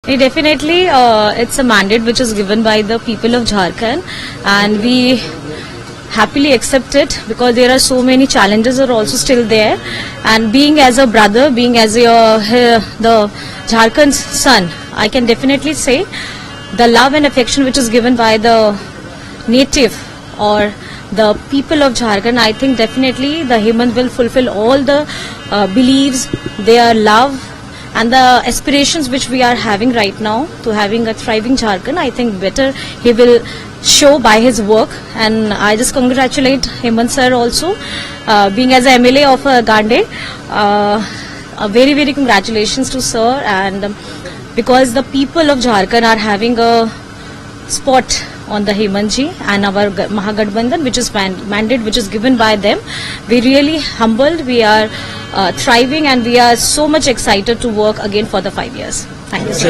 Definitely, it's a mandate which is given by the people of Jharkhand, and we happily accept it because there are so many challenges are also still there. And being as a brother, being as the Jharkhand's son, I can definitely say the love and affection which is given by the native or the people of Jharkhand, I think definitely the Hemant will fulfill all the beliefs, their love and the aspirations which we are having right now to having a thriving Jharkhand. I think better he will show by his work, and I just congratulate Hemant sir also, being as a MLA of Gande. A very, very congratulations to sir, and because the people of Jharkhand are having a spot on the Hemantji and our Mahagathbandhan, which is mandate which is given by them. We really humbled, we are thriving, and we are so much excited to work again for the 5 years. Thank you, sir.